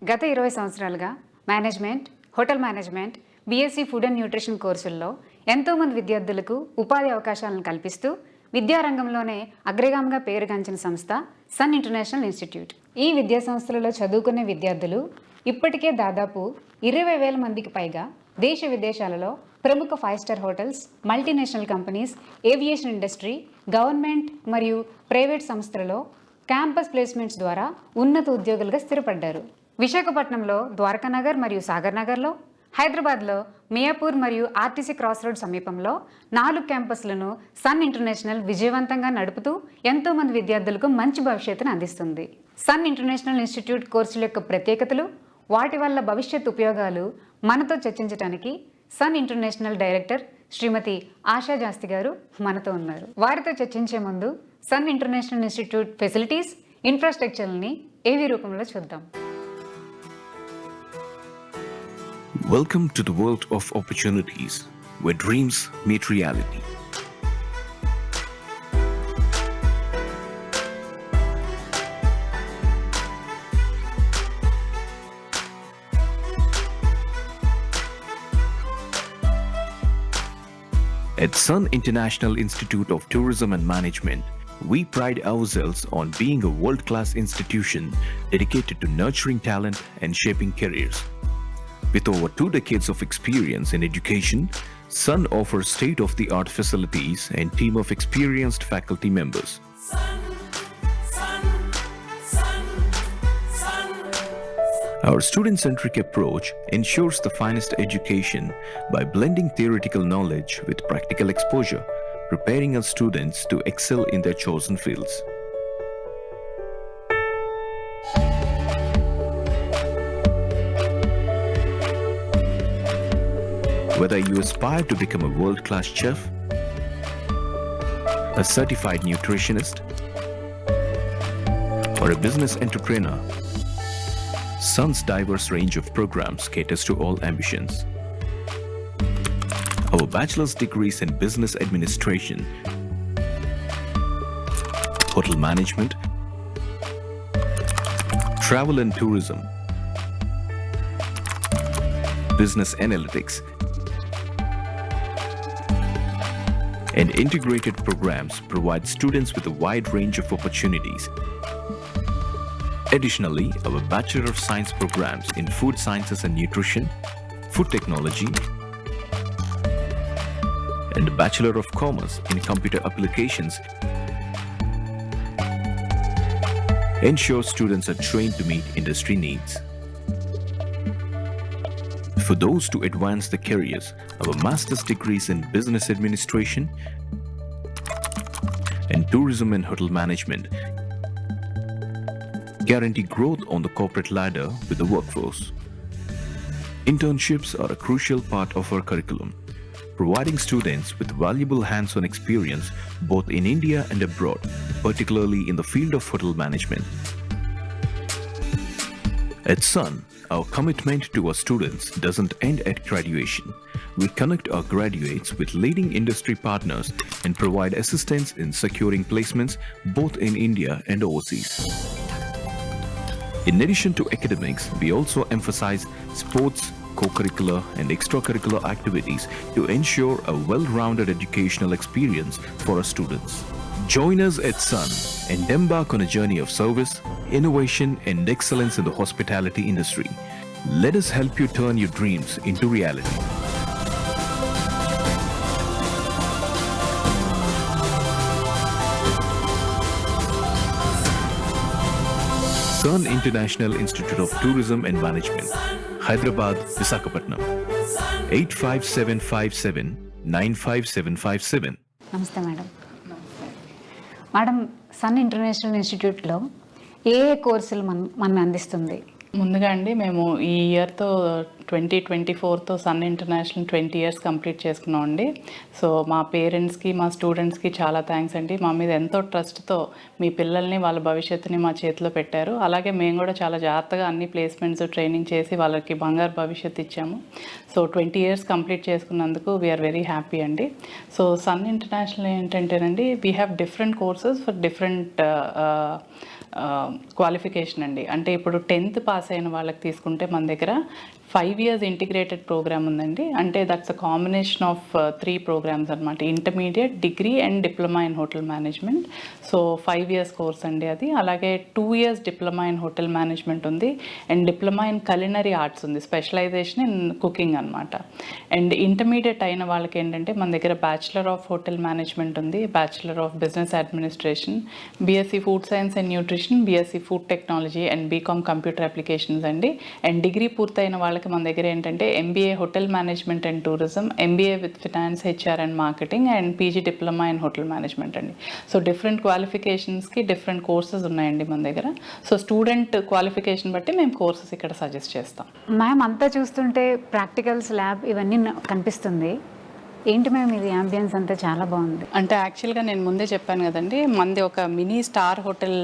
గత 20 సంవత్సరాలుగా management, hotel management, BSc food and nutrition కోర్సుల్లో ఎంతోమంది విద్యార్థులకు ఉపాధి అవకాశాలను కల్పిస్తూ విద్యారంగంలోనే అగ్రగామిగా పేరుగాంచిన సంస్థ సన్ ఇంటర్నేషనల్ ఇన్స్టిట్యూట్. ఈ విద్యా సంస్థలలో చదువుకునే విద్యార్థులు ఇప్పటికే దాదాపు 20,000 మందికి పైగా దేశ విదేశాలలో ప్రముఖ 5 star hotels, multinational companies, aviation industry, government మరియు ప్రైవేట్ సంస్థలలో క్యాంపస్ ప్లేస్మెంట్స్ ద్వారా ఉన్నత ఉద్యోగులుగా స్థిరపడ్డారు. విశాఖపట్నంలో ద్వారకానగర్ మరియు సాగర్ నగర్లో, హైదరాబాద్లో మియాపూర్ మరియు ఆర్టీసీ క్రాస్ రోడ్ సమీపంలో 4 క్యాంపస్లను సన్ ఇంటర్నేషనల్ విజయవంతంగా నడుపుతూ ఎంతోమంది విద్యార్థులకు మంచి భవిష్యత్తును అందిస్తుంది. సన్ ఇంటర్నేషనల్ ఇన్స్టిట్యూట్ కోర్సుల యొక్క ప్రత్యేకతలు, వాటి వల్ల భవిష్యత్ ఉపయోగాలు మనతో చర్చించడానికి సన్ ఇంటర్నేషనల్ డైరెక్టర్ శ్రీమతి ఆశా జాస్తి గారు మనతో ఉన్నారు. వారితో చర్చించే ముందు సన్ ఇంటర్నేషనల్ ఇన్స్టిట్యూట్ ఫెసిలిటీస్, ఇన్ఫ్రాస్ట్రక్చర్ని ఏవి రూపంలో చూద్దాం. Welcome to the world of opportunities, where dreams meet reality. At Sun International Institute of Tourism and Management, we pride ourselves on being a world-class institution dedicated to nurturing talent and shaping careers. With over 2 decades of experience in education, Sun offers state-of-the-art facilities and team of experienced faculty members. Our student-centric approach ensures the finest education by blending theoretical knowledge with practical exposure, preparing our students to excel in their chosen fields. Whether you aspire to become a world-class chef, a certified nutritionist, or a business entrepreneur, Sun's diverse range of programs caters to all ambitions. Our bachelor's degrees in business administration, hotel management, travel and tourism, business analytics, and integrated programs provide students with a wide range of opportunities. Additionally, our Bachelor of Science programs in Food Sciences and Nutrition, Food Technology, and Bachelor of Commerce in Computer Applications ensure students are trained to meet industry needs. For those to advance their careers, our master's degrees in business administration and tourism and hotel management guarantee growth on the corporate ladder with the workforce. Internships are a crucial part of our curriculum, providing students with valuable hands-on experience both in India and abroad, particularly in the field of hotel management. At Sun, our commitment to our students doesn't end at graduation. We connect our graduates with leading industry partners and provide assistance in securing placements both in India and overseas. In addition to academics, we also emphasize sports, co-curricular and extracurricular activities to ensure a well-rounded educational experience for our students. Join us at Sun and embark on a journey of service, innovation and excellence in the hospitality industry. Let us help you turn your dreams into reality. Sun International Institute of Tourism and Management, Hyderabad, Visakhapatnam, 85757 95757. నమస్తే madam. Madam, sun international ఇన్స్టిట్యూట్లో ఏ కోర్సులు మన అందిస్తుంది? ముందుగా అండి, మేము ఈ ఇయర్తో 2024తో sun international 20 years complete చేసుకున్నాం అండి. సో మా పేరెంట్స్కి, మా స్టూడెంట్స్కి చాలా థ్యాంక్స్ అండి. మా మీద ఎంతో ట్రస్ట్తో మీ పిల్లల్ని, వాళ్ళ భవిష్యత్తుని మా చేతిలో పెట్టారు. అలాగే మేము కూడా చాలా జాగ్రత్తగా అన్ని ప్లేస్మెంట్స్, ట్రైనింగ్ చేసి వాళ్ళకి బంగారు భవిష్యత్తు ఇచ్చాము. సో 20 years కంప్లీట్ చేసుకున్నందుకు వీఆర్ వెరీ హ్యాపీ అండి. సో సన్ ఇంటర్నేషనల్ ఏంటంటేనండి, we have different courses for different qualification అండి. అంటే ఇప్పుడు 10th పాస్ అయిన వాళ్ళకి తీసుకుంటే మన దగ్గర 5 years ఇంటిగ్రేటెడ్ ప్రోగ్రామ్ ఉందండి. అంటే that's a combination of 3 programs అనమాట, intermediate, degree and diploma in hotel management. So 5 years course అండి అది. అలాగే 2 years diploma in hotel management ఉంది and diploma in culinary arts ఉంది, స్పెషలైజేషన్ ఇన్ కుకింగ్ అనమాట. And intermediate అయిన వాళ్ళకి ఏంటంటే మన దగ్గర బ్యాచిలర్ ఆఫ్ హోటల్ మేనేజ్మెంట్ ఉంది, bachelor of business administration, BSc food science and nutrition, BSc food technology and BCom computer applications అండి. అండ్ డిగ్రీ పూర్తయిన వాళ్ళకి మన దగ్గర ఏంటంటే MBA hotel management and tourism, MBA with finance, HR and marketing and PG diploma in hotel management అండి. So different క్వాలిఫికేషన్స్కి different courses ఉన్నాయండి మన దగ్గర. సో స్టూడెంట్ క్వాలిఫికేషన్ బట్టి మేము కోర్సెస్ ఇక్కడ సజెస్ట్ చేస్తాం. మ్యామ్ అంతా చూస్తుంటే ప్రాక్టికల్స్, ల్యాబ్ ఇవన్నీ కనిపిస్తుంది. ఏంటి మ్యామ్ ఇది యాంబియన్స్ అంతా చాలా బాగుంది. అంటే యాక్చువల్గా నేను ముందే చెప్పాను కదండి, మనది ఒక మినీ స్టార్ హోటల్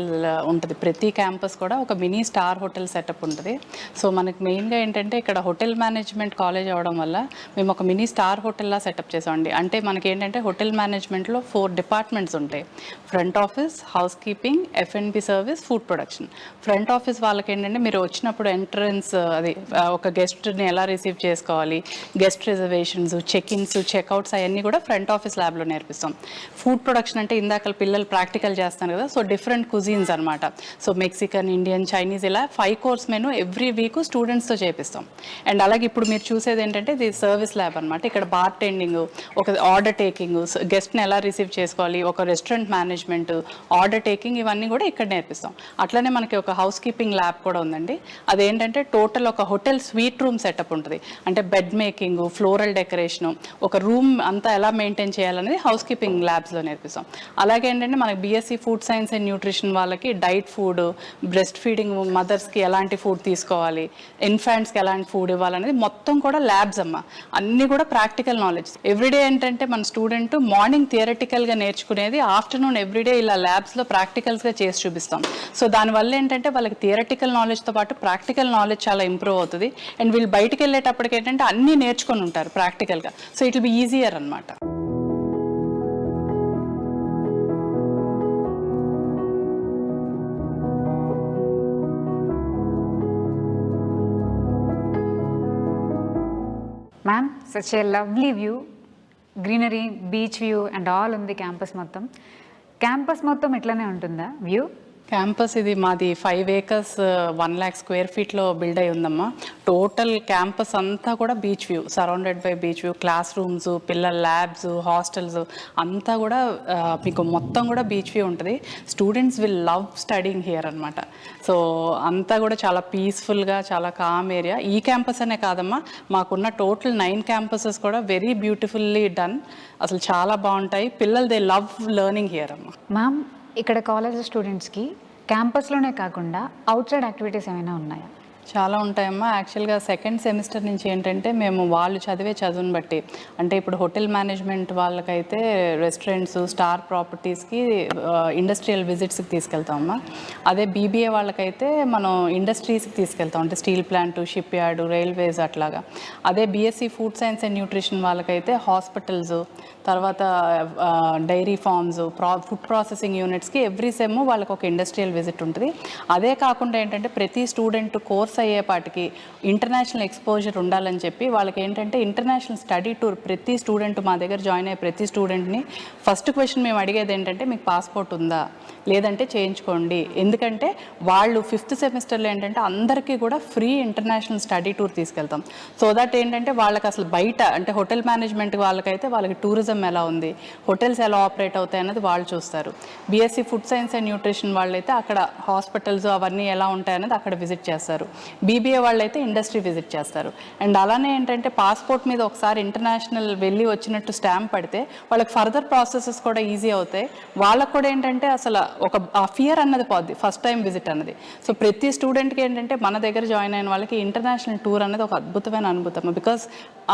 ఉంటుంది. ప్రతి క్యాంపస్ కూడా ఒక మినీ స్టార్ హోటల్ సెటప్ ఉంటుంది. సో మనకి మెయిన్గా ఏంటంటే ఇక్కడ హోటల్ మేనేజ్మెంట్ కాలేజ్ అవ్వడం వల్ల మేము ఒక మినీ స్టార్ హోటల్లా సెటప్ చేసామండి. అంటే మనకి ఏంటంటే హోటల్ మేనేజ్మెంట్లో 4 డిపార్ట్మెంట్స్ ఉంటాయి. Front office, house keeping, F&B service, food production. Front office వాళ్ళకి ఏంటంటే మీరు వచ్చినప్పుడు ఎంట్రన్స్ అది ఒక గెస్ట్ని ఎలా రిసీవ్ చేసుకోవాలి, గెస్ట్ రిజర్వేషన్స్, చెక్-ఇన్స్, చెక్అవుట్స్ అవన్నీ కూడా ఫ్రంట్ ఆఫీస్ ల్యాబ్లో నేర్పిస్తాం. ఫుడ్ ప్రొడక్షన్ అంటే ఇందాక పిల్లలు ప్రాక్టికల్ చేస్తాను కదా, సో డిఫరెంట్ కుజీన్స్ అనమాట. సో మెక్సికన్, ఇండియన్, చైనీస్ ఇలా 5 course మెను ఎవ్రీ వీక్ స్టూడెంట్స్తో చేపిస్తాం. అండ్ అలాగే ఇప్పుడు మీరు చూసేది ఏంటంటే ఇది సర్వీస్ ల్యాబ్ అనమాట. ఇక్కడ బార్ టెండింగ్, ఒక ఆర్డర్ టేకింగ్, గెస్ట్ని ఎలా రిసీవ్ చేసుకోవాలి, ఒక రెస్టారెంట్ మేనేజ్మెంట్, ఆర్డర్ టేకింగ్, ఇవన్నీ కూడా ఇక్కడ నేర్పిస్తాం. అట్లనే మనకి ఒక హౌస్ కీపింగ్ ల్యాబ్ కూడా ఉందండి. అదేంటంటే టోటల్ ఒక హోటల్ స్వీట్ రూమ్ సెటప్ ఉంటుంది. అంటే బెడ్ మేకింగ్, ఫ్లోరల్ డెకరేషను, ఒక రూమ్ అంతా ఎలా మెయింటైన్ చేయాలనేది హౌస్ కీపింగ్ ల్యాబ్స్లో నేర్పిస్తాం. అలాగే ఏంటంటే మనకి BSc food science and nutrition వాళ్ళకి డైట్ ఫుడ్, బ్రెస్ట్ ఫీడింగ్ మదర్స్కి ఎలాంటి ఫుడ్ తీసుకోవాలి, ఇన్ఫాంట్స్కి ఎలాంటి ఫుడ్ ఇవ్వాలనేది మొత్తం కూడా ల్యాబ్స్ అమ్మ. అన్నీ కూడా ప్రాక్టికల్ నాలెడ్జ్. ఎవ్రీడే ఏంటంటే మన స్టూడెంట్ మార్నింగ్ థియరటికల్గా నేర్చుకునేది ఆఫ్టర్నూన్ ఎవ్రీడే ఇలా ల్యాబ్స్లో ప్రాక్టికల్స్గా చేసి చూపిస్తాం. సో దానివల్ల ఏంటంటే వాళ్ళకి థియరటికల్ నాలెడ్జ్తో పాటు ప్రాక్టికల్ నాలెడ్జ్ చాలా ఇంప్రూవ్ అవుతుంది. అండ్ వీళ్ళు బయటికి వెళ్ళేటప్పటికి ఏంటంటే అన్నీ నేర్చుకొని ఉంటారు ప్రాక్టికల్గా. So it will be easier అనమాట. Ma'am such a lovely view, greenery, beach view and all ఉంది క్యాంపస్ మొత్తం. క్యాంపస్ మొత్తం ఇట్లానే ఉంటుందా వ్యూ? క్యాంపస్ ఇది మాది 5 acres 1 lakh square feetలో బిల్డ్ అయి ఉందమ్మా. టోటల్ క్యాంపస్ అంతా కూడా beach view, surrounded by beach view. Class rooms, పిల్లల ల్యాబ్స్, హాస్టల్స్ అంతా కూడా మీకు మొత్తం కూడా బీచ్ వ్యూ ఉంటుంది. Students will love studying here అనమాట. సో అంతా కూడా చాలా పీస్ఫుల్గా, చాలా కామ్ ఏరియా. ఈ క్యాంపస్ అనే కాదమ్మా, మాకున్న టోటల్ 9 campuses కూడా వెరీ బ్యూటిఫుల్లీ డన్. అసలు చాలా బాగుంటాయి. పిల్లలు దే లవ్ లెర్నింగ్ హియర్ అమ్మా. మ్యామ్ ఇక్కడ కాలేజ్ స్టూడెంట్స్కి క్యాంపస్లోనే కాకుండా అవుట్ సైడ్ యాక్టివిటీస్ ఏమైనా ఉన్నాయా? చాలా ఉంటాయమ్మా. యాక్చువల్గా 2nd semester నుంచి ఏంటంటే మేము వాళ్ళు చదివే చదువుని బట్టి, అంటే ఇప్పుడు హోటల్ మేనేజ్మెంట్ వాళ్ళకైతే రెస్టారెంట్స్, స్టార్ ప్రాపర్టీస్కి, ఇండస్ట్రియల్ విజిట్స్కి తీసుకెళ్తామమ్మా. అదే బీబీఏ వాళ్ళకైతే మనం ఇండస్ట్రీస్కి తీసుకెళ్తాం, అంటే steel plant, ship yard, railways అట్లాగా. అదే BSc food science and nutrition వాళ్ళకైతే హాస్పిటల్స్, తర్వాత డైరీ ఫార్మ్స్, ఫుడ్ ప్రాసెసింగ్ యూనిట్స్కి ఎవ్రీ సెమ్ వాళ్ళకి ఒక ఇండస్ట్రియల్ విజిట్ ఉంటుంది. అదే కాకుండా ఏంటంటే ప్రతి స్టూడెంట్ కోర్స్ అయ్యేపాటికి ఇంటర్నేషనల్ ఎక్స్పోజర్ ఉండాలని చెప్పి వాళ్ళకి ఏంటంటే ఇంటర్నేషనల్ స్టడీ టూర్, ప్రతి స్టూడెంట్ మా దగ్గర జాయిన్ అయ్యే ప్రతి స్టూడెంట్ని ఫస్ట్ క్వశ్చన్ మేము అడిగేది ఏంటంటే మీకు పాస్పోర్ట్ ఉందా, లేదంటే చేయించుకోండి. ఎందుకంటే వాళ్ళు 5th సెమిస్టర్లో ఏంటంటే అందరికీ కూడా ఫ్రీ ఇంటర్నేషనల్ స్టడీ టూర్ తీసుకెళ్తాం. సో దట్ ఏంటంటే వాళ్ళకి అసలు బయట అంటే హోటల్ మేనేజ్మెంట్ వాళ్ళకైతే వాళ్ళకి టూరిజం ఎలా ఉంది, హోటల్స్ ఎలా ఆపరేట్ అవుతాయి అన్నది వాళ్ళు చూస్తారు. BSc food science and nutrition వాళ్ళైతే అక్కడ హాస్పిటల్స్ అవన్నీ ఎలా ఉంటాయన్నది అక్కడ విజిట్ చేస్తారు. బీబీఏ వాళ్ళైతే ఇండస్ట్రీ విజిట్ చేస్తారు. అండ్ అలానే ఏంటంటే పాస్పోర్ట్ మీద ఒకసారి ఇంటర్నేషనల్ వెళ్ళి వచ్చినట్టు స్టాంప్ పడితే వాళ్ళకి ఫర్దర్ ప్రాసెసెస్ కూడా ఈజీ అవుతాయి. వాళ్ళకు కూడా ఏంటంటే అసలు ఒక ఆ ఫియర్ అన్నది పోద్ది ఫస్ట్ టైం విజిట్ అన్నది. సో ప్రతి స్టూడెంట్కి ఏంటంటే మన దగ్గర జాయిన్ అయిన వాళ్ళకి ఇంటర్నేషనల్ టూర్ అనేది ఒక అద్భుతమైన అనుభూతం. బికాస్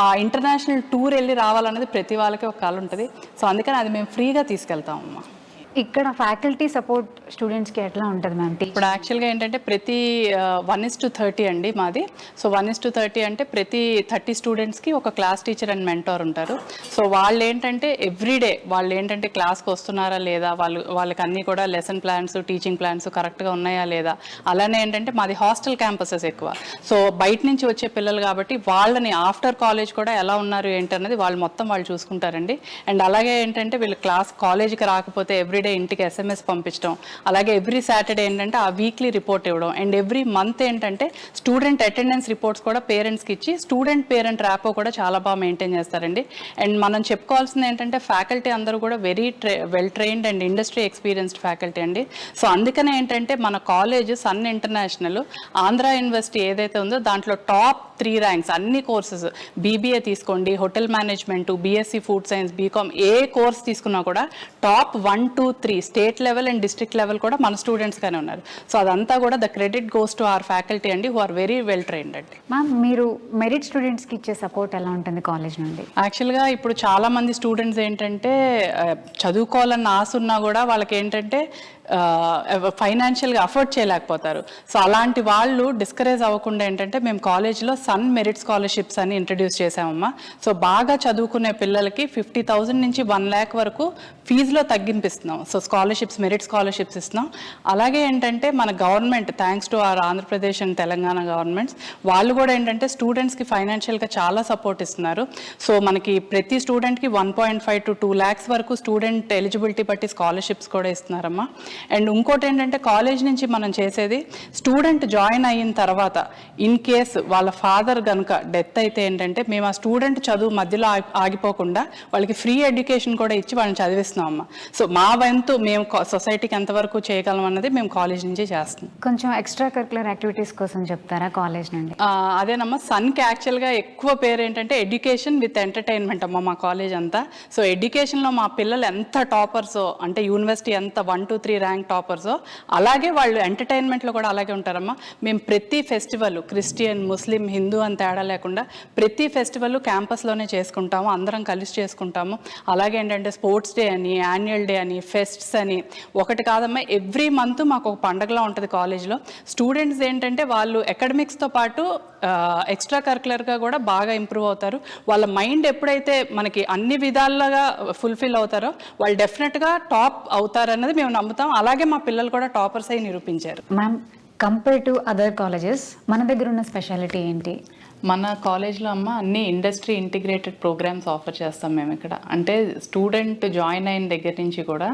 ఆ ఇంటర్నేషనల్ టూర్ వెళ్ళి రావాలన్నది ప్రతి వాళ్ళకి ఒక కళ ఉంటుంది. సో అందుకని అది మేము ఫ్రీగా తీసుకెళ్తామమ్మా. ఇక్కడ ఫ్యాకల్టీ సపోర్ట్ స్టూడెంట్స్కి ఎట్లా ఉంటుంది మ్యామ్? ఇప్పుడు యాక్చువల్గా ఏంటంటే ప్రతి 1:30 అండి మాది. సో 1:30 అంటే ప్రతి 30 స్టూడెంట్స్కి ఒక క్లాస్ టీచర్ అండ్ మెంటార్ ఉంటారు. సో వాళ్ళు ఏంటంటే ఎవ్రీడే వాళ్ళు ఏంటంటే క్లాస్కి వస్తున్నారా లేదా, వాళ్ళకి అన్నీ కూడా లెసన్ ప్లాన్స్, టీచింగ్ ప్లాన్స్ కరెక్ట్గా ఉన్నాయా లేదా. అలానే ఏంటంటే మాది హాస్టల్ క్యాంపసెస్ ఎక్కువ. సో బయట నుంచి వచ్చే పిల్లలు కాబట్టి వాళ్ళని ఆఫ్టర్ కాలేజ్ కూడా ఎలా ఉన్నారు ఏంటన్నది వాళ్ళు మొత్తం వాళ్ళు చూసుకుంటారండి. అండ్ అలాగే ఏంటంటే వీళ్ళు కాలేజ్కి రాకపోతే ఎవ్రీడే ఇంటికి SMS పంపించడం, అలాగే ఎవ్రీ సాటర్డే ఏంటంటే ఆ వీక్లీ రిపోర్ట్ ఇవ్వడం, అండ్ ఎవ్రీ మంత్ ఏంటంటే స్టూడెంట్ అటెండెన్స్ రిపోర్ట్స్ కూడా పేరెంట్స్కి ఇచ్చి స్టూడెంట్ పేరెంట్ ర్యాపో కూడా చాలా బాగా మెయింటైన్ చేస్తారండి. అండ్ మనం చెప్పుకోవాల్సింది ఏంటంటే ఫ్యాకల్టీ అందరూ కూడా very well trained and industry experienced faculty అండి. సో అందుకనే ఏంటంటే మన college Sun international Andhra university ఏదైతే ఉందో దాంట్లో టాప్ 3 ర్యాంక్స్ అన్ని కోర్సెస్, BBA తీసుకోండి, hotel management, BSc food science, BCom ఏ కోర్స్ తీసుకున్నా కూడా top 1, 2, 3 state level and district level కూడా మన స్టూడెంట్స్గానే ఉన్నారు. సో అదంతా కూడా the credit goes to our faculty అండి, who are very well trained అండి. మ్యామ్, మీరు మెరిట్ స్టూడెంట్స్కి ఇచ్చే సపోర్ట్ ఎలా ఉంటుంది కాలేజ్ నుండి? యాక్చువల్గా ఇప్పుడు చాలా మంది స్టూడెంట్స్ ఏంటంటే చదువుకోవాలన్న ఆశ ఉన్నా కూడా వాళ్ళకి ఏంటంటే ఫైనాన్షియల్గా అఫోర్డ్ చేయలేకపోతారు. సో అలాంటి వాళ్ళు డిస్కరేజ్ అవ్వకుండా ఏంటంటే మేము కాలేజ్లో సన్ మెరిట్ స్కాలర్షిప్స్ అని ఇంట్రడ్యూస్ చేసామమ్మా. సో బాగా చదువుకునే పిల్లలకి 50,000 నుంచి 1 lakh వరకు ఫీజులో తగ్గింపిస్తున్నాం. సో స్కాలర్షిప్స్, మెరిట్ స్కాలర్షిప్స్ ఇస్తున్నాం. అలాగే ఏంటంటే మన government, thanks to our Andhra Pradesh and Telangana governments, వాళ్ళు కూడా ఏంటంటే స్టూడెంట్స్కి ఫైనాన్షియల్గా చాలా సపోర్ట్ ఇస్తున్నారు. సో మనకి ప్రతి స్టూడెంట్కి 1.5 to 2 lakhs వరకు స్టూడెంట్ ఎలిజిబిలిటీ బట్టి స్కాలర్షిప్స్ కూడా ఇస్తున్నారమ్మా. అండ్ ఇంకోటి ఏంటంటే కాలేజ్ నుంచి మనం చేసేది స్టూడెంట్ జాయిన్ అయిన తర్వాత ఇన్ కేస్ వాళ్ళ ఫాదర్ కనుక డెత్ అయితే ఏంటంటే మేము ఆ స్టూడెంట్ చదువు మధ్యలో ఆగిపోకుండా వాళ్ళకి ఫ్రీ ఎడ్యుకేషన్ కూడా ఇచ్చి వాళ్ళని చదివిస్తున్నాం అమ్మ. సో మా వంతు మేము సొసైటీకి ఎంతవరకు చేయగలం అన్నది మేము కాలేజ్ నుంచి చేస్తున్నాం. కొంచెం ఎక్స్ట్రా కరికులర్ యాక్టివిటీస్ కోసం చెప్తారా కాలేజ్ నుండి? అదేనమ్మా, సన్కి యాక్చువల్గా ఎక్కువ పేరు ఏంటంటే ఎడ్యుకేషన్ విత్ ఎంటర్టైన్మెంట్ అమ్మ మా కాలేజ్ అంతా. సో ఎడ్యుకేషన్లో మా పిల్లలు ఎంత టాపర్సో, అంటే యూనివర్సిటీ ఎంత 1, 2, 3 ర్యాంక్ టాపర్సో, అలాగే వాళ్ళు ఎంటర్టైన్మెంట్లో కూడా అలాగే ఉంటారమ్మా. మేము ప్రతి ఫెస్టివల్ క్రిస్టియన్, ముస్లిం, హిందూ అని తేడా లేకుండా ప్రతి ఫెస్టివల్ క్యాంపస్లోనే చేసుకుంటాము, అందరం కలిసి చేసుకుంటాము. అలాగే ఏంటంటే స్పోర్ట్స్ డే అని, యాన్యువల్ డే అని, ఫెస్ట్స్ అని, ఒకటి కాదమ్మా ఎవ్రీ మంత్ మాకు ఒక పండగలా ఉంటుంది కాలేజ్లో. స్టూడెంట్స్ ఏంటంటే వాళ్ళు అకాడమిక్స్తో పాటు ఎక్స్ట్రా కరికులర్గా కూడా బాగా ఇంప్రూవ్ అవుతారు. వాళ్ళ మైండ్ ఎప్పుడైతే మనకి అన్ని విధాలుగా ఫుల్ఫిల్ అవుతారో వాళ్ళు డెఫినెట్గా టాప్ అవుతారన్నది మేము నమ్ముతాం. అలాగే మా పిల్లలు కూడా టాపర్స్ అయి నిరూపించారు. Ma'am, compare to other colleges మన దగ్గర ఉన్న స్పెషాలిటీ ఏంటి? మన కాలేజ్లో అమ్మ అన్ని ఇండస్ట్రీ ఇంటిగ్రేటెడ్ ప్రోగ్రామ్స్ ఆఫర్ చేస్తాం మేము ఇక్కడ. అంటే స్టూడెంట్ జాయిన్ అయిన దగ్గర నుంచి కూడా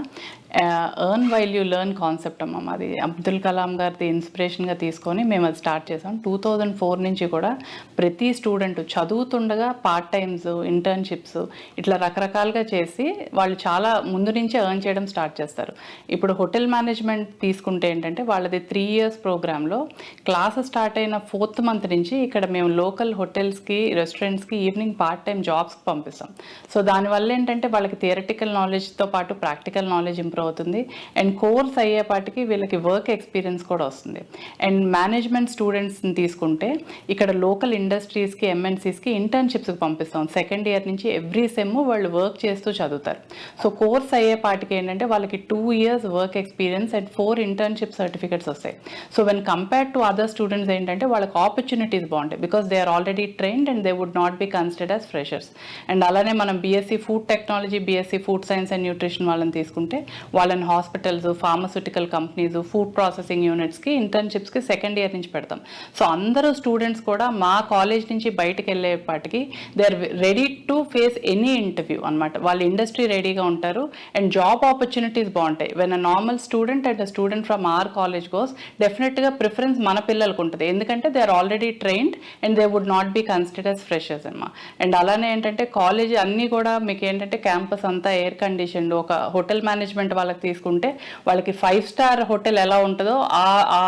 earn while you learn concept అమ్మ మాది అబ్దుల్ కలాం గారిది ఇన్స్పిరేషన్గా తీసుకొని మేము అది స్టార్ట్ చేసాం. 2004 నుంచి కూడా ప్రతి స్టూడెంట్ చదువుతుండగా పార్ట్ టైమ్స్, ఇంటర్న్షిప్స్ ఇట్లా రకరకాలుగా చేసి వాళ్ళు చాలా ముందు నుంచే ఎర్న్ చేయడం స్టార్ట్ చేస్తారు. ఇప్పుడు హోటల్ మేనేజ్మెంట్ తీసుకుంటే ఏంటంటే వాళ్ళది 3 years ప్రోగ్రాంలో క్లాసెస్ స్టార్ట్ అయిన 4th month నుంచి ఇక్కడ మేము లోకల్ హోటల్స్కి, రెస్టారెంట్స్కి ఈవినింగ్ పార్ట్ టైం జాబ్స్కి పంపిస్తాం. సో దానివల్ల ఏంటంటే వాళ్ళకి థియరటికల్ నాలెడ్జ్తో పాటు ప్రాక్టికల్ నాలెడ్జ్ ఇంప్రూవ్ అవుతుంది. అండ్ కోర్స్ అయ్యేపాటికి వీళ్ళకి వర్క్ ఎక్స్పీరియన్స్ కూడా వస్తుంది. అండ్ మేనేజ్మెంట్ స్టూడెంట్స్ని తీసుకుంటే ఇక్కడ లోకల్ ఇండస్ట్రీస్కి, MNCస్కి ఇంటర్న్షిప్స్కి పంపిస్తాం. 2nd year నుంచి ఎవ్రీ సెమ్ వాళ్ళు వర్క్ చేస్తూ చదువుతారు. సో కోర్స్ అయ్యేపాటికి ఏంటంటే వాళ్ళకి 2 years work experience and 4 internship certificates వస్తాయి. So when compared to other students ఏంటంటే వాళ్ళకి ఆపర్చునిటీస్ బాగుంటాయి, because they are already trained and they would not be considered as freshers. And అలానే మనం BSc food technology, BSc food science and nutrition వాళ్ళని తీసుకుంటే వాళ్ళని hospitals, pharmaceutical companies, food processing యూనిట్స్కి ఇంటర్న్షిప్స్కి 2nd year నుంచి పెడతాం. సో అందరూ స్టూడెంట్స్ కూడా మా కాలేజ్ నుంచి బయటకు వెళ్ళేపాటికి they are ready to face any interview అనమాట. వాళ్ళు ఇండస్ట్రీ రెడీగా ఉంటారు అండ్ జాబ్ ఆపర్చునిటీస్ బాగుంటాయి. When a normal student and a student from our college goes, డెఫినెట్గా ప్రిఫరెన్స్ మన పిల్లలకు ఉంటుంది, ఎందుకంటే they are already trained and they would not be considered as freshers అన్నమాట. అండ్ అలానే ఏంటంటే కాలేజ్ అన్నీ కూడా మీకు ఏంటంటే క్యాంపస్ అంతా ఎయిర్ కండిషన్డ్. ఒక హోటల్ మేనేజ్మెంట్ వాళ్ళకి తీసుకుంటే వాళ్ళకి 5-star హోటల్ ఎలా ఉంటుందో ఆ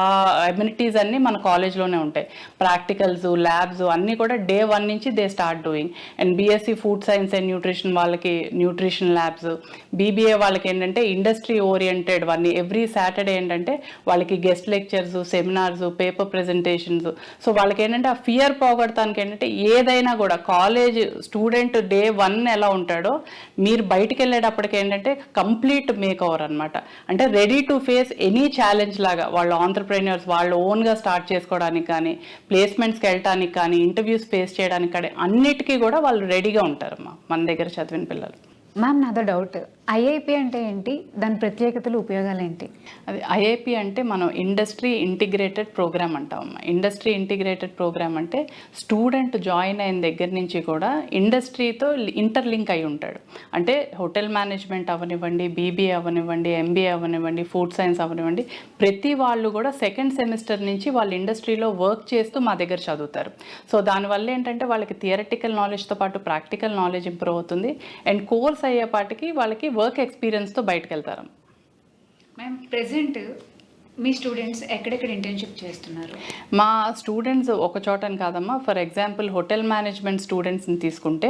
అమ్యూనిటీస్ అన్నీ మన కాలేజ్లోనే ఉంటాయి. ప్రాక్టికల్స్, ల్యాబ్స్ అన్నీ కూడా day 1 నుంచి they start doing. And BSc food science and nutrition వాళ్ళకి న్యూట్రిషన్ ల్యాబ్స్, BBA వాళ్ళకి ఏంటంటే ఇండస్ట్రీ ఓరియంటెడ్ అన్నీ ఎవ్రీ సాటర్డే ఏంటంటే వాళ్ళకి guest lectures, seminars, paper presentations. So వాళ్ళకి ఏంటంటే ఆ ఫియర్ పోగొడటానికి ఏంటంటే ఏదైనా కూడా కాలేజ్ స్టూడెంట్ day 1 ఎలా ఉంటాడో మీరు బయటికి వెళ్ళేటప్పటికి ఏంటంటే కంప్లీట్ మీ మేక్ ఓవర్ అనమాట. అంటే ready to face any challenge లాగా వాళ్ళు ఆంటర్ప్రెన్యూర్స్ వాళ్ళు ఓన్గా స్టార్ట్ చేసుకోవడానికి కానీ, ప్లేస్మెంట్స్కి వెళ్ళడానికి కానీ, ఇంటర్వ్యూస్ ఫేస్ చేయడానికి కానీ అన్నిటికీ కూడా వాళ్ళు రెడీగా ఉంటారమ్మా మన దగ్గర చదివిన పిల్లలు. మ్యామ్ నాదో డౌట్, ఐఐపి అంటే ఏంటి, దాని ప్రత్యేకతలు ఉపయోగాలు ఏంటి? అది ఐఐపి అంటే మనం ఇండస్ట్రీ ఇంటిగ్రేటెడ్ ప్రోగ్రామ్ అంటామమ్మా. ఇండస్ట్రీ ఇంటిగ్రేటెడ్ ప్రోగ్రామ్ అంటే స్టూడెంట్ జాయిన్ అయిన దగ్గర నుంచి కూడా ఇండస్ట్రీతో ఇంటర్లింక్ అయి ఉంటాడు. అంటే హోటల్ మేనేజ్మెంట్ అవనివ్వండి, బీబీఏ అవనివ్వండి, ఎంబీఏ అవనివ్వండి, ఫుడ్ సైన్స్ అవనివ్వండి, ప్రతి వాళ్ళు కూడా సెకండ్ సెమిస్టర్ నుంచి వాళ్ళు ఇండస్ట్రీలో వర్క్ చేస్తూ మా దగ్గర చదువుతారు. సో దానివల్ల ఏంటంటే వాళ్ళకి థియరటికల్ నాలెడ్జ్తో పాటు ప్రాక్టికల్ నాలెడ్జ్ ఇంప్రూవ్ అవుతుంది. అండ్ కోర్స్ అయ్యేపాటికి వాళ్ళకి వర్క్ ఎక్స్పీరియన్స్తో బయటకు వెళ్తారు. మ్యామ్ ప్రెజెంట్ మీ స్టూడెంట్స్ ఎక్కడెక్కడ ఇంటర్న్షిప్ చేస్తున్నారు? మా స్టూడెంట్స్ ఒక చోటని కాదమ్మా. ఫర్ ఎగ్జాంపుల్ హోటల్ మేనేజ్మెంట్ స్టూడెంట్స్ని తీసుకుంటే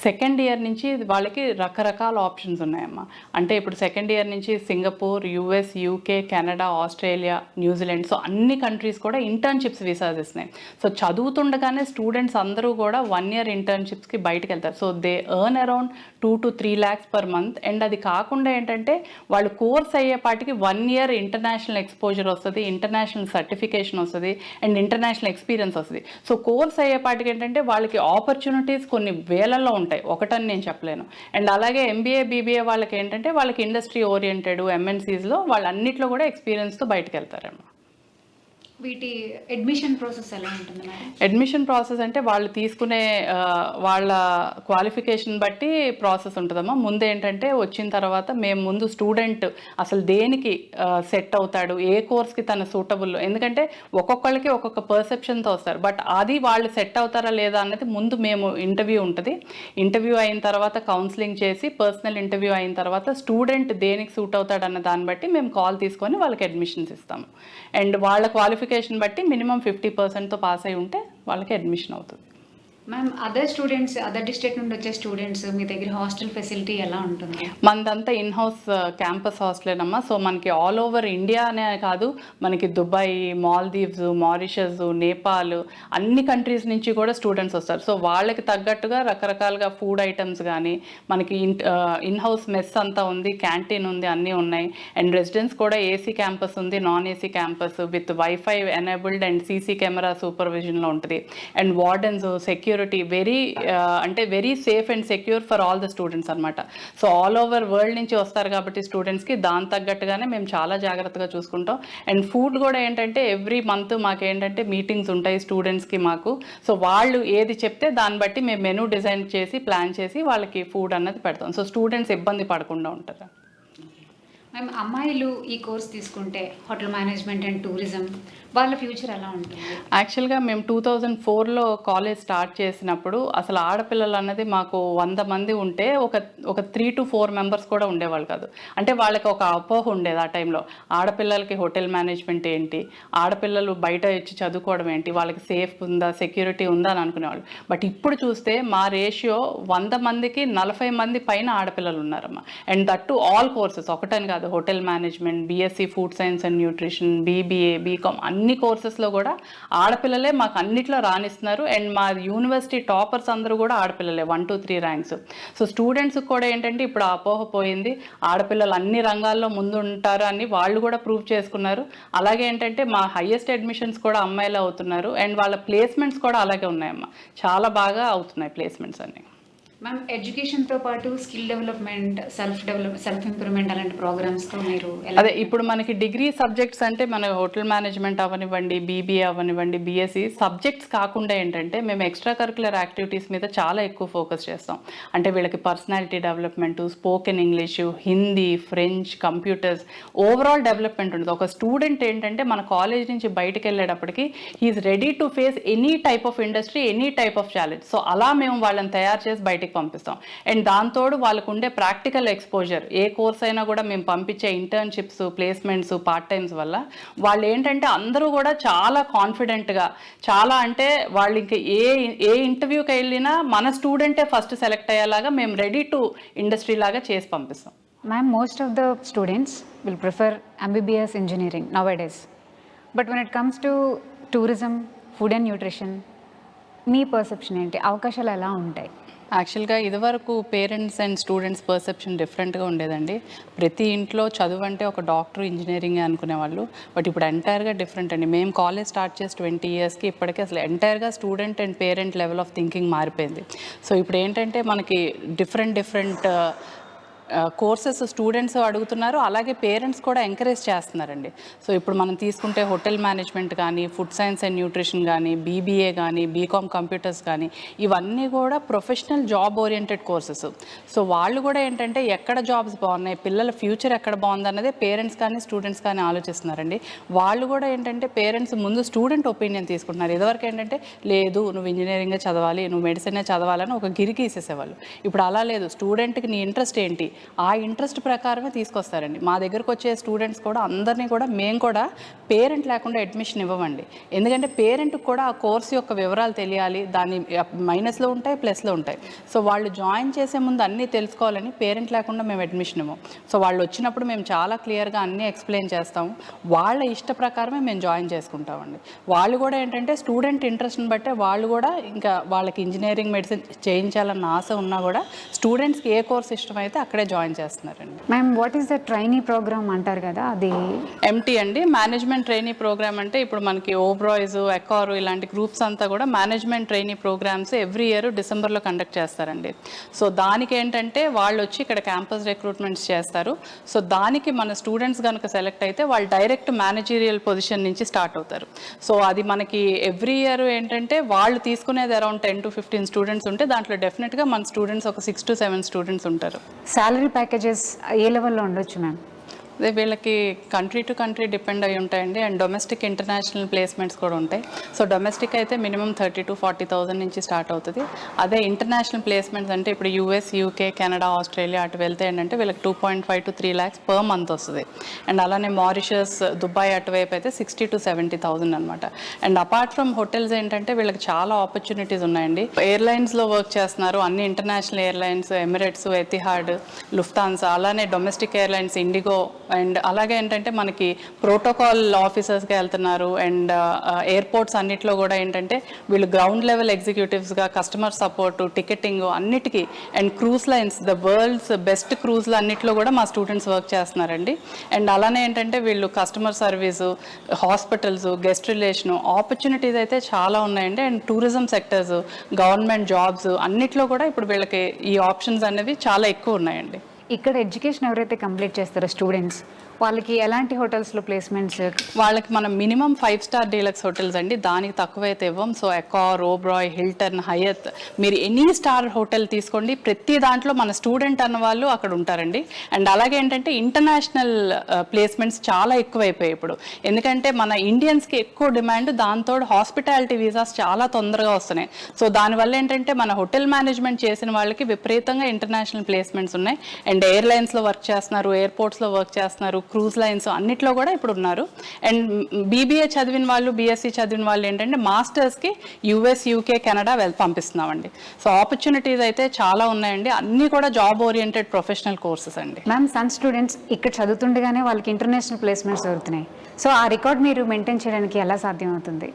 సెకండ్ ఇయర్ నుంచి వాళ్ళకి రకరకాల ఆప్షన్స్ ఉన్నాయమ్మా. అంటే ఇప్పుడు సెకండ్ ఇయర్ నుంచి Singapore, US, UK, Canada, Australia, New Zealand, so అన్ని కంట్రీస్ కూడా ఇంటర్న్షిప్స్ వీసాస్ ఇస్తున్నాయి. సో చదువుతుండగానే స్టూడెంట్స్ అందరూ కూడా 1 year ఇంటర్న్షిప్స్కి బయటకు వెళ్తారు. So they earn around 2 to 3 lakhs per month. And అది కాకుండా ఏంటంటే వాళ్ళు కోర్స్ అయ్యేపాటికి 1 year ఇంటర్నేషనల్ ఎక్స్పోజర్ వస్తుంది, ఇంటర్నేషనల్ సర్టిఫికేషన్ వస్తుంది, అండ్ ఇంటర్నేషనల్ ఎక్స్పీరియన్స్ వస్తుంది. సో కోర్స్ అయ్యేపాటికి ఏంటంటే వాళ్ళకి ఆపర్చునిటీస్ కొన్ని వేలల్లో ఉంటాయి, ఒకటని నేను చెప్పలేను. అండ్ అలాగే ఎంబీఏ, బీబీఏ వాళ్ళకి ఏంటంటే వాళ్ళకి ఇండస్ట్రీ ఓరియంటెడ్ ఎంఎన్సీస్లో వాళ్ళన్నిట్లో కూడా ఎక్స్పీరియన్స్తో బయటకు వెళ్తారమ్మా. వీటి అడ్మిషన్ ప్రాసెస్ ఎలా ఉంటుంది మేడం? అడ్మిషన్ ప్రాసెస్ అంటే వాళ్ళు తీసుకునే వాళ్ళ క్వాలిఫికేషన్ బట్టి ప్రాసెస్ ఉంటుందమ్మా. ముందు ఏంటంటే వచ్చిన తర్వాత మేము ముందు స్టూడెంట్ అసలు దేనికి సెట్ అవుతాడు, ఏ కోర్స్కి తన సూటబుల్, ఎందుకంటే ఒక్కొక్కళ్ళకి ఒక్కొక్క పర్సెప్షన్తో వస్తారు. బట్ అది వాళ్ళు సెట్ అవుతారా లేదా అన్నది ముందు మేము ఇంటర్వ్యూ ఉంటుంది. ఇంటర్వ్యూ అయిన తర్వాత కౌన్సిలింగ్ చేసి పర్సనల్ ఇంటర్వ్యూ అయిన తర్వాత స్టూడెంట్ దేనికి సూట్ అవుతాడన్న దాన్ని బట్టి మేము కాల్ తీసుకొని వాళ్ళకి అడ్మిషన్స్ ఇస్తాము. అండ్ వాళ్ళ క్వాలిఫికేషన్ బట్టి మినిమం 50%తో పాస్ అయి ఉంటే వాళ్ళకి అడ్మిషన్ అవుతుంది. Ma'am other students, other district నుండి వచ్చే స్టూడెంట్స్ మీ దగ్గర హాస్టల్ ఫెసిలిటీ ఎలా ఉంటుంది? మనదంతా ఇన్ హౌస్ క్యాంపస్ హాస్టలేనమ్మా. సో మనకి ఆల్ ఓవర్ ఇండియా అనే కాదు, మనకి దుబాయ్, మాల్దీవ్స్, మారిషస్, నేపాల్ అన్ని కంట్రీస్ నుంచి కూడా స్టూడెంట్స్ వస్తారు. సో వాళ్ళకి తగ్గట్టుగా రకరకాలుగా ఫుడ్ ఐటమ్స్ కానీ మనకి ఇన్ హౌస్ మెస్ అంతా ఉంది, క్యాంటీన్ ఉంది, అన్నీ ఉన్నాయి. అండ్ రెసిడెన్స్ కూడా ఏసీ క్యాంపస్ ఉంది, non AC campus with wifi enabled and CC camera సూపర్విజన్లో ఉంటుంది. And wardens, security very safe and secure for all the students అనమాట. సో ఆల్ ఓవర్ వరల్డ్ నుంచి వస్తారు కాబట్టి స్టూడెంట్స్కి దాని తగ్గట్టుగానే మేము చాలా జాగ్రత్తగా చూసుకుంటాం. అండ్ ఫుడ్ కూడా ఏంటంటే ఎవ్రీ మంత్ మాకేంటంటే మీటింగ్స్ ఉంటాయి స్టూడెంట్స్కి మాకు. సో వాళ్ళు ఏది చెప్తే దాన్ని బట్టి మేము మెనూ డిజైన్ చేసి ప్లాన్ చేసి వాళ్ళకి ఫుడ్ అన్నది పెడతాం. సో స్టూడెంట్స్ ఇబ్బంది పడకుండా ఉంటారు. మ్యామ్ అమ్మాయిలు ఈ కోర్స్ తీసుకుంటే హోటల్ మేనేజ్మెంట్ అండ్ టూరిజం వాళ్ళ ఫ్యూచర్ ఎలా ఉంటుంది? యాక్చువల్గా మేము 2004లో కాలేజ్ స్టార్ట్ చేసినప్పుడు అసలు ఆడపిల్లలు అన్నది మాకు 100 మంది ఉంటే ఒక 3 to 4 members కూడా ఉండేవాళ్ళు కాదు. అంటే వాళ్ళకి ఒక అపోహ ఉండేది ఆ టైంలో, ఆడపిల్లలకి హోటల్ మేనేజ్మెంట్ ఏంటి, ఆడపిల్లలు బయట వచ్చి చదువుకోవడం ఏంటి, వాళ్ళకి సేఫ్ ఉందా, సెక్యూరిటీ ఉందా అని అనుకునేవాళ్ళు. బట్ ఇప్పుడు చూస్తే మా రేషియో 100 మందికి 40 మంది పైన ఆడపిల్లలు ఉన్నారమ్మా. And that to all courses, ఒకటని కాదు, hotel management, BSc food science and nutrition, BBA, BCom అన్ని కోర్సెస్లో కూడా ఆడపిల్లలే మాకు అన్నిట్లో రాణిస్తున్నారు. అండ్ మా యూనివర్సిటీ టాపర్స్ అందరూ కూడా ఆడపిల్లలే, 1 to 3 ర్యాంక్స్. సో స్టూడెంట్స్కి కూడా ఏంటంటే ఇప్పుడు అపోహ పోయింది, ఆడపిల్లలు అన్ని రంగాల్లో ముందు ఉంటారు అని వాళ్ళు కూడా ప్రూవ్ చేసుకున్నారు. అలాగే ఏంటంటే మా హైయెస్ట్ అడ్మిషన్స్ కూడా అమ్మాయిలు అవుతున్నారు. అండ్ వాళ్ళ ప్లేస్మెంట్స్ కూడా అలాగే ఉన్నాయమ్మా, చాలా బాగా అవుతున్నాయి ప్లేస్మెంట్స్ అన్ని. మ్యామ్ ఎడ్యుకేషన్తో పాటు స్కిల్ డెవలప్మెంట్, సెల్ఫ్ ఇంప్రూవ్మెంట్ అలాంటి ప్రోగ్రామ్స్తో మీరు అదే ఇప్పుడు మనకి డిగ్రీ సబ్జెక్ట్స్ అంటే మన హోటల్ మేనేజ్మెంట్ అవనివ్వండి, బీబీఏ అవనివ్వండి, బీఎస్సీ సబ్జెక్ట్స్ కాకుండా ఏంటంటే మేము ఎక్స్ట్రా కరికులర్ యాక్టివిటీస్ మీద చాలా ఎక్కువ ఫోకస్ చేస్తాం. అంటే వీళ్ళకి personality development, spoken English, Hindi, French, computers, overall development ఉంటుంది. ఒక స్టూడెంట్ ఏంటంటే మన కాలేజ్ నుంచి బయటకు వెళ్ళేటప్పటికి he's ready to face any type of industry, any type of challenge. So అలా మేము వాళ్ళని తయారు చేసి బయటకు పంపిస్తాం. అండ్ దాంతోడు వాళ్ళకు ఉండే ప్రాక్టికల్ ఎక్స్పోజర్, ఏ కోర్స్ అయినా కూడా మేము పంపించే ఇంటర్న్షిప్స్, ప్లేస్మెంట్స్, పార్ట్ టైమ్స్ వల్ల వాళ్ళు ఏంటంటే అందరూ కూడా చాలా కాన్ఫిడెంట్గా, చాలా అంటే వాళ్ళు ఇంకా ఏ ఇంటర్వ్యూకి వెళ్ళినా మన స్టూడెంటే ఫస్ట్ సెలెక్ట్ అయ్యేలాగా మేము రెడీ టు ఇండస్ట్రీ లాగా చేసి పంపిస్తాం. Ma'am most of the students will prefer MBBS engineering nowadays, but when it comes to tourism, food and nutrition, me perception ఏంటి, అవకాశాలు ఎలా ఉంటాయి? యాక్చువల్గా ఇదివరకు పేరెంట్స్ అండ్ స్టూడెంట్స్ పర్సెప్షన్ డిఫరెంట్గా ఉండేదండి. ప్రతి ఇంట్లో చదువు అంటే ఒక డాక్టర్, ఇంజనీరింగ్ అనుకునేవాళ్ళు. బట్ ఇప్పుడు ఎంటైర్గా డిఫరెంట్ అండి. మేము కాలేజ్ స్టార్ట్ చేసి 20 ఇయర్స్కి ఇప్పటికీ అసలు ఎంటైర్గా student and parent level of thinking మారిపోయింది. సో ఇప్పుడు ఏంటంటే మనకి డిఫరెంట్ కోర్సెస్ స్టూడెంట్స్ అడుగుతున్నారు, అలాగే పేరెంట్స్ కూడా ఎంకరేజ్ చేస్తున్నారండి. సో ఇప్పుడు మనం తీసుకుంటే హోటల్ మేనేజ్మెంట్ కానీ, ఫుడ్ సైన్స్ అండ్ న్యూట్రిషన్ కానీ, బీబీఏ కానీ, బీకామ్ కంప్యూటర్స్ కానీ, ఇవన్నీ కూడా professional job oriented courses. So వాళ్ళు కూడా ఏంటంటే ఎక్కడ జాబ్స్ బాగున్నాయి, పిల్లల ఫ్యూచర్ ఎక్కడ బాగుందన్నదే పేరెంట్స్ కానీ స్టూడెంట్స్ కానీ ఆలోచిస్తున్నారండి. వాళ్ళు కూడా ఏంటంటే పేరెంట్స్ ముందు స్టూడెంట్ ఒపీనియన్ తీసుకుంటున్నారు. ఇదివరకు ఏంటంటే లేదు నువ్వు ఇంజనీరింగే చదవాలి, నువ్వు మెడిసినే చదవాలని ఒక గిరికి ఇసేసేవాళ్ళు. ఇప్పుడు అలా లేదు, స్టూడెంట్కి నీ ఇంట్రెస్ట్ ఏంటి, ఆ ఇంట్రెస్ట్ ప్రకారమే తీసుకొస్తారండి. మా దగ్గరకు వచ్చే స్టూడెంట్స్ కూడా అందరినీ కూడా మేము కూడా పేరెంట్ లేకుండా అడ్మిషన్ ఇవ్వమండి. ఎందుకంటే పేరెంట్కి కూడా ఆ కోర్సు యొక్క వివరాలు తెలియాలి, దాని మైనస్లో ఉంటాయి, ప్లస్లో ఉంటాయి. సో వాళ్ళు జాయిన్ చేసే ముందు అన్నీ తెలుసుకోవాలని పేరెంట్ లేకుండా మేము అడ్మిషన్ ఇవ్వం. సో వాళ్ళు వచ్చినప్పుడు మేము చాలా క్లియర్గా అన్నీ ఎక్స్ప్లెయిన్ చేస్తాము. వాళ్ళ ఇష్ట ప్రకారమే మేము జాయిన్ చేసుకుంటామండి. వాళ్ళు కూడా ఏంటంటే స్టూడెంట్ ఇంట్రెస్ట్ని బట్టే వాళ్ళు కూడా ఇంకా వాళ్ళకి ఇంజనీరింగ్, మెడిసిన్ చేయించాలన్న ఆశ ఉన్నా కూడా స్టూడెంట్స్కి ఏ కోర్స్ ఇష్టమైతే అక్కడే జాయిన్ చేస్తున్నారండి. Ma'am, what is the trainee program అంటారు కదా, అది ఎంటీ అండి. మేనేజ్మెంట్ ట్రైనీ ప్రోగ్రామ్ అంటే ఇప్పుడు మనకి ఓబ్రాయ్స్, ఎకారు ఇలాంటి గ్రూప్స్ అంతా కూడా management trainee programs every year డిసెంబర్లో కండక్ట్ చేస్తారండి. సో దానికి ఏంటంటే వాళ్ళు వచ్చి ఇక్కడ క్యాంపస్ రిక్రూట్మెంట్స్ చేస్తారు. సో దానికి మన స్టూడెంట్స్ కనుక సెలెక్ట్ అయితే వాళ్ళు డైరెక్ట్ మేనేజీరియల్ పొజిషన్ నుంచి స్టార్ట్ అవుతారు. సో అది మనకి ఎవ్రీ ఇయర్ ఏంటంటే వాళ్ళు తీసుకునేది అరౌండ్ 10 to 15 స్టూడెంట్స్ ఉంటే దాంట్లో డెఫినెట్గా మన స్టూడెంట్స్ ఒక 6 to 7 స్టూడెంట్స్ ఉంటారు. సాలరీ ప్యాకేజెస్ ఏ లెవెల్లో ఉండొచ్చు మ్యామ్? అదే వీళ్ళకి కంట్రీ టు కంట్రీ డిపెండ్ అయి ఉంటాయండి. అండ్ డొమెస్టిక్, ఇంటర్నేషనల్ ప్లేస్మెంట్స్ కూడా ఉంటాయి. సో డొమెస్టిక్ అయితే మినిమం 30,000 to 40,000 నుంచి స్టార్ట్ అవుతుంది. అదే ఇంటర్నేషనల్ ప్లేస్మెంట్స్ అంటే ఇప్పుడు యూఎస్, యూకే, కెనడా, ఆస్ట్రేలియా అటు వెళ్తే ఏంటంటే వీళ్ళకి 2.5 to 3 lakhs పర్ మంత్ వస్తుంది. అండ్ అలానే మారిషస్, దుబాయ్ అటువైపు అయితే 60,000 to 70,000 అనమాట. అండ్ అపార్ట్ ఫ్రమ్ హోటల్స్ ఏంటంటే వీళ్ళకి చాలా ఆపర్చునిటీస్ ఉన్నాయండి. ఎయిర్లైన్స్లో వర్క్ చేస్తున్నారు, అన్ని international airlines, Emirates, Etihad, Lufthansa, అలానే డొమెస్టిక్ ఎయిర్లైన్స్, ఇండిగో. అండ్ అలాగే ఏంటంటే మనకి ప్రోటోకాల్ ఆఫీసర్స్గా వెళ్తున్నారు. అండ్ ఎయిర్పోర్ట్స్ అన్నిట్లో కూడా ఏంటంటే వీళ్ళు గ్రౌండ్ లెవెల్ ఎగ్జిక్యూటివ్స్గా కస్టమర్ సపోర్టు, టికెటింగ్ అన్నిటికీ. And cruise lines, the world's best క్రూజ్లు అన్నిట్లో కూడా మా స్టూడెంట్స్ వర్క్ చేస్తున్నారండి. అండ్ అలానే ఏంటంటే వీళ్ళు customer service, hospitals, guest relation opportunities అయితే చాలా ఉన్నాయండి. And tourism sectors, government jobs అన్నిట్లో కూడా ఇప్పుడు వీళ్ళకి ఈ ఆప్షన్స్ అనేవి చాలా ఎక్కువ ఉన్నాయండి. ఇక్కడ ఎడ్యుకేషన్ ఎవరైతే కంప్లీట్ చేస్తారో స్టూడెంట్స్, వాళ్ళకి ఎలాంటి హోటల్స్లో ప్లేస్మెంట్స్? వాళ్ళకి మనం మినిమం 5 star డీలక్స్ హోటల్స్ అండి, దానికి తక్కువైతే ఇవ్వం. సో ఎకార్, ఓబ్రాయ్, హిల్టన్, హయత్, మీరు ఎనీ స్టార్ హోటల్ తీసుకోండి, ప్రతి దాంట్లో మన స్టూడెంట్ అన్న వాళ్ళు అక్కడ ఉంటారండి. అండ్ అలాగే ఏంటంటే ఇంటర్నేషనల్ ప్లేస్మెంట్స్ చాలా ఎక్కువైపోయాయి ఇప్పుడు. ఎందుకంటే మన ఇండియన్స్కి ఎక్కువ డిమాండ్, దాంతో హాస్పిటాలిటీ వీసాస్ చాలా తొందరగా వస్తున్నాయి. సో దానివల్ల ఏంటంటే మన హోటల్ మేనేజ్మెంట్ చేసిన వాళ్ళకి విపరీతంగా ఇంటర్నేషనల్ ప్లేస్మెంట్స్ ఉన్నాయి. అండ్ ఎయిర్లైన్స్లో వర్క్ చేస్తున్నారు, ఎయిర్పోర్ట్స్లో వర్క్ చేస్తున్నారు, క్రూజ్ లైన్స్ అన్నిట్లో కూడా ఇప్పుడు ఉన్నారు. అండ్ బీబీఏ చదివిన వాళ్ళు, బీఎస్సీ చదివిన వాళ్ళు ఏంటంటే మాస్టర్స్కి యూఎస్, యూకే, కెనడా పంపిస్తున్నామండి. సో ఆపర్చునిటీస్ అయితే చాలా ఉన్నాయండి. అన్నీ కూడా జాబ్ ఓరియంటెడ్ ప్రొఫెషనల్ కోర్సెస్ అండి. మ్యామ్, సన్ స్టూడెంట్స్ ఇక్కడ చదువుతుండగానే వాళ్ళకి ఇంటర్నేషనల్ ప్లేస్మెంట్స్ దొరుకుతున్నాయి. సో ఆ రికార్డ్ మీరు మెయింటైన్ చేయడానికి ఎలా సాధ్యం అవుతుంది?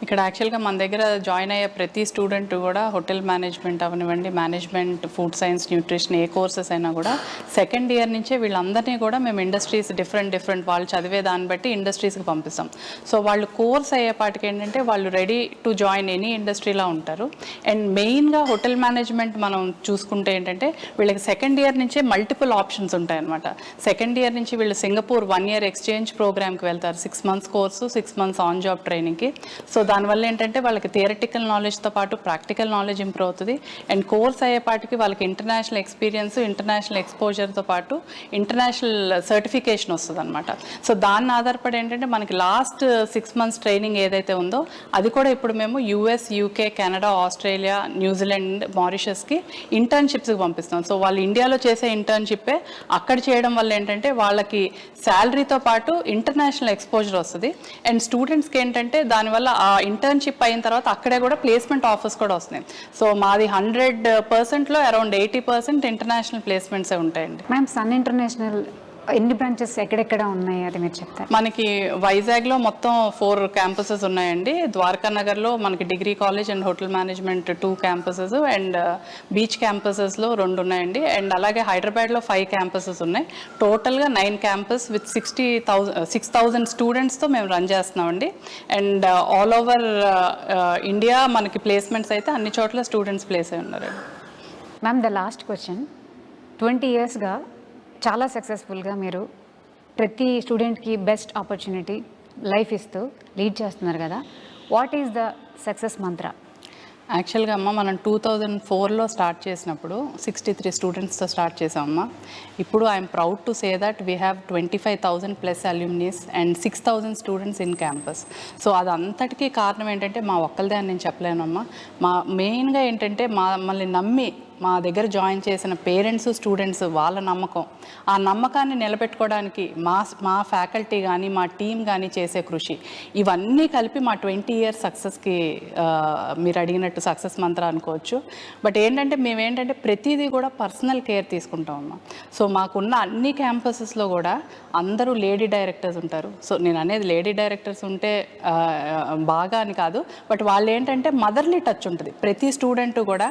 ఇక్కడ యాక్చువల్గా మన దగ్గర జాయిన్ అయ్యే ప్రతి స్టూడెంట్ కూడా హోటల్ మేనేజ్మెంట్ అవనివ్వండి, మేనేజ్మెంట్, ఫుడ్ సైన్స్, న్యూట్రిషన్ ఏ కోర్సెస్ అయినా కూడా సెకండ్ ఇయర్ నుంచే వీళ్ళందరినీ కూడా మేము ఇండస్ట్రీస్ డిఫరెంట్ వాళ్ళు చదివే దాన్ని బట్టి ఇండస్ట్రీస్కి పంపిస్తాం. సో వాళ్ళు కోర్స్ అయ్యేపాటికి ఏంటంటే వాళ్ళు రెడీ టు జాయిన్ ఎనీ ఇండస్ట్రీలా ఉంటారు. అండ్ మెయిన్గా హోటల్ మేనేజ్మెంట్ మనం చూసుకుంటే ఏంటంటే వీళ్ళకి సెకండ్ ఇయర్ నుంచే మల్టిపుల్ ఆప్షన్స్ ఉంటాయన్నమాట. సెకండ్ ఇయర్ నుంచి వీళ్ళు సింగపూర్ 1 year ఎక్స్చేంజ్ ప్రోగ్రామ్కి వెళ్తారు, 6 months course, 6 months on job ట్రైనింగ్కి. సో దానివల్ల ఏంటంటే వాళ్ళకి థియరటికల్ నాలెడ్జ్తో పాటు ప్రాక్టికల్ నాలెడ్జ్ ఇంప్రూవ్ అవుతుంది. అండ్ కోర్స్ అయ్యేపాటికి వాళ్ళకి ఇంటర్నేషనల్ ఎక్స్పీరియన్స్, ఇంటర్నేషనల్ ఎక్స్పోజర్తో పాటు ఇంటర్నేషనల్ సర్టిఫికేషన్ వస్తుంది అనమాట. సో దాన్ని ఆధారపడి ఏంటంటే మనకి లాస్ట్ 6 months ట్రైనింగ్ ఏదైతే ఉందో అది కూడా ఇప్పుడు మేము US, UK, Canada, Australia, New Zealand, మారిషస్కి ఇంటర్న్షిప్స్కి పంపిస్తాం. సో వాళ్ళు ఇండియాలో చేసే ఇంటర్న్షిప్పే అక్కడ చేయడం వల్ల ఏంటంటే వాళ్ళకి శాలరీతో పాటు ఇంటర్నేషనల్ ఎక్స్పోజర్ వస్తుంది. అండ్ స్టూడెంట్స్కి ఏంటంటే దానివల్ల ఆ ఇంటర్న్షిప్ అయిన తర్వాత అక్కడే కూడా ప్లేస్మెంట్ ఆఫర్స్ కూడా వస్తున్నాయి. సో మాది 100%లో అరౌండ్ 80% ఇంటర్నేషనల్ ప్లేస్మెంట్సే ఉంటాయండి. మ్యామ్, సన్ ఇంటర్నేషనల్ ఎన్ని బ్రాంచెస్ ఎక్కడెక్కడ ఉన్నాయి అది మీరు చెప్తారు? మనకి వైజాగ్లో మొత్తం 4 క్యాంపసెస్ ఉన్నాయండి. ద్వారకా నగర్లో మనకి degree college and hotel management 2 campuses and beach క్యాంపసెస్లో 2 ఉన్నాయండి. అండ్ అలాగే హైదరాబాద్లో 5 క్యాంపసెస్ ఉన్నాయి. టోటల్గా 9 క్యాంపస్ విత్ 6,000 స్టూడెంట్స్తో మేము రన్ చేస్తున్నామండి. అండ్ ఆల్ ఓవర్ ఇండియా మనకి ప్లేస్మెంట్స్ అయితే అన్ని చోట్ల స్టూడెంట్స్ ప్లేస్ అయి ఉన్నారండి. మ్యామ్, ద లాస్ట్ క్వశ్చన్, 20 ఇయర్స్గా చాలా సక్సెస్ఫుల్గా మీరు ప్రతి స్టూడెంట్కి బెస్ట్ ఆపర్చునిటీ లైఫ్ ఇస్తూ లీడ్ చేస్తున్నారు కదా, వాట్ ఈస్ ద సక్సెస్ మంత్ర? యాక్చువల్గా అమ్మ మనం 2004లో స్టార్ట్ చేసినప్పుడు 63 స్టూడెంట్స్తో స్టార్ట్ చేసామమ్మ. ఇప్పుడు I'm proud to say that we have 25,000 plus alumnis and 6,000 students in campus. So అదంతటికీ కారణం ఏంటంటే మా ఒక్కరిదే అని నేను చెప్పలేనమ్మా. మా మెయిన్గా ఏంటంటే మమ్మల్ని నమ్మి మా దగ్గర జాయిన్ చేసిన పేరెంట్స్, స్టూడెంట్స్, వాళ్ళ నమ్మకం, ఆ నమ్మకాన్ని నిలబెట్టుకోవడానికి మా ఫ్యాకల్టీ కానీ మా టీం కానీ చేసే కృషి, ఇవన్నీ కలిపి మా 20 ఇయర్స్ సక్సెస్కి మీరు అడిగినట్టు సక్సెస్ మంత్ర అనుకోవచ్చు. బట్ ఏంటంటే మేమేంటంటే ప్రతిదీ కూడా పర్సనల్ కేర్ తీసుకుంటామమ్మా. సో మాకున్న అన్ని క్యాంపసెస్లో కూడా అందరూ లేడీ డైరెక్టర్స్ ఉంటారు. సో నేను అనేది లేడీ డైరెక్టర్స్ ఉంటే బాగా అని కాదు, బట్ వాళ్ళు ఏంటంటే మదర్లీ టచ్ ఉంటుంది ప్రతి స్టూడెంట్ కూడా.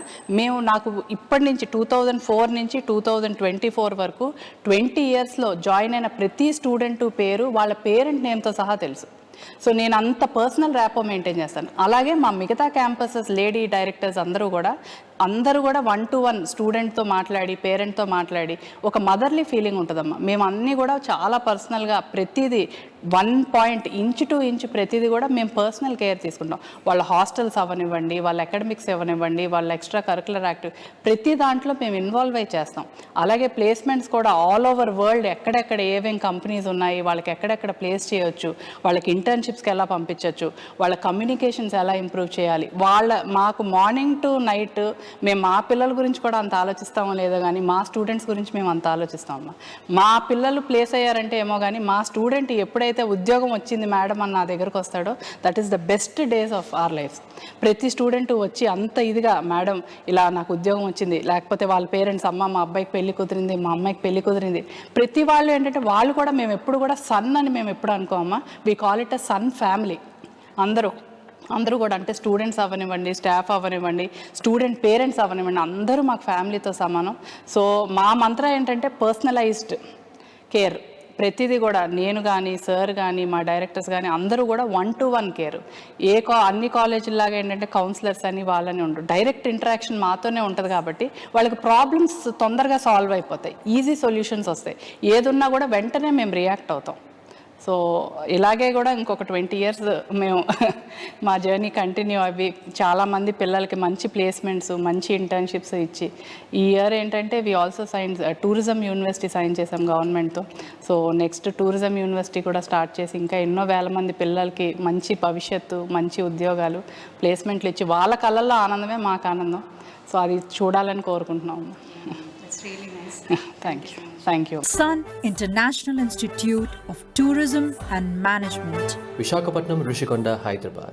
నాకు ఇప్పటి నుంచి 2004 నుంచి 2024 వరకు 20 ఇయర్స్లో జాయిన్ అయిన ప్రతి స్టూడెంట్ పేరు వాళ్ళ పేరెంట్ నేమ్తో సహా తెలుసు. సో నేను అంత పర్సనల్ ర్యాపో మెయింటైన్ చేస్తాను. అలాగే మా మిగతా క్యాంపసెస్ లేడీ డైరెక్టర్స్ అందరూ కూడా 1-to-1 స్టూడెంట్తో మాట్లాడి, పేరెంట్తో మాట్లాడి ఒక మదర్లీ ఫీలింగ్ ఉంటుందమ్మా. మేము అన్నీ కూడా చాలా పర్సనల్గా ప్రతిదీ 1 పాయింట్ ఇంచ్ టు ఇంచ్ ప్రతిదీ కూడా మేము పర్సనల్ కేర్ తీసుకుంటాం. వాళ్ళ హాస్టల్స్ అవ్వనివ్వండి, వాళ్ళ అకాడమిక్స్ అవ్వనివ్వండి, వాళ్ళ ఎక్స్ట్రా కరికులర్ యాక్టివ్ ప్రతి దాంట్లో మేము ఇన్వాల్వ్ అయి చేస్తాం. అలాగే ప్లేస్మెంట్స్ కూడా ఆల్ ఓవర్ వరల్డ్ ఎక్కడెక్కడ ఏమేం కంపెనీస్ ఉన్నాయి, వాళ్ళకి ఎక్కడెక్కడ ప్లేస్ చేయొచ్చు, వాళ్ళకి ఇంటర్న్షిప్స్కి ఎలా పంపించవచ్చు, వాళ్ళ కమ్యూనికేషన్స్ ఎలా ఇంప్రూవ్ చేయాలి, మాకు మార్నింగ్ టు నైట్ మేము మా పిల్లల గురించి కూడా అంత ఆలోచిస్తామో లేదో కానీ మా స్టూడెంట్స్ గురించి మేము అంత ఆలోచిస్తామమ్మా. మా పిల్లలు ప్లేస్ అయ్యారంటే ఏమో కానీ మా స్టూడెంట్ ఎప్పుడైతే ఉద్యోగం వచ్చింది మేడం అని నా దగ్గరకు వస్తాడో that is the best days of our life. ప్రతి స్టూడెంట్ వచ్చి అంత ఇదిగా మేడం ఇలా నాకు ఉద్యోగం వచ్చింది, లేకపోతే వాళ్ళ పేరెంట్స్ అమ్మ మా అబ్బాయికి పెళ్లి కుదిరింది, మా అమ్మాయికి పెళ్లి కుదిరింది, ప్రతి వాళ్ళు ఏంటంటే వాళ్ళు కూడా మేము ఎప్పుడు కూడా సన్ అని మేము ఎప్పుడు అనుకోమమ్మా. We call it a Sun family. అందరూ కూడా అంటే స్టూడెంట్స్ అవ్వనివ్వండి, స్టాఫ్ అవ్వనివ్వండి, స్టూడెంట్ పేరెంట్స్ అవ్వనివ్వండి, అందరూ మాకు ఫ్యామిలీతో సమానం. సో మా మంత్ర ఏంటంటే పర్సనలైజ్డ్ కేర్. ప్రతిదీ కూడా నేను కానీ, సార్ కానీ, మా డైరెక్టర్స్ కానీ అందరూ కూడా 1-to-1 కేర్. అన్ని కాలేజీలాగా ఏంటంటే కౌన్సిలర్స్ అని వాళ్ళని ఉండరు. డైరెక్ట్ ఇంటరాక్షన్ మాతోనే ఉంటుంది కాబట్టి వాళ్ళకి ప్రాబ్లమ్స్ తొందరగా సాల్వ్ అయిపోతాయి, ఈజీ సొల్యూషన్స్ వస్తాయి. ఏదున్నా కూడా వెంటనే మేము రియాక్ట్ అవుతాం. సో ఇలాగే కూడా ఇంకొక 20 ఇయర్స్ మేము మా జర్నీ కంటిన్యూ అవి చాలామంది పిల్లలకి మంచి ప్లేస్మెంట్స్, మంచి ఇంటర్న్షిప్స్ ఇచ్చి ఈ ఇయర్ ఏంటంటే we also tourism university sign చేసాం గవర్నమెంట్తో. సో నెక్స్ట్ టూరిజం యూనివర్సిటీ కూడా స్టార్ట్ చేసి ఇంకా ఎన్నో వేల మంది పిల్లలకి మంచి భవిష్యత్తు, మంచి ఉద్యోగాలు, ప్లేస్మెంట్లు ఇచ్చి వాళ్ళ కళ్ళల్లో ఆనందమే మాకు ఆనందం. సో అది చూడాలని కోరుకుంటున్నాము. Thank you. Sun International Institute of Tourism and Management, Visakhapatnam, Rishikonda, Hyderabad.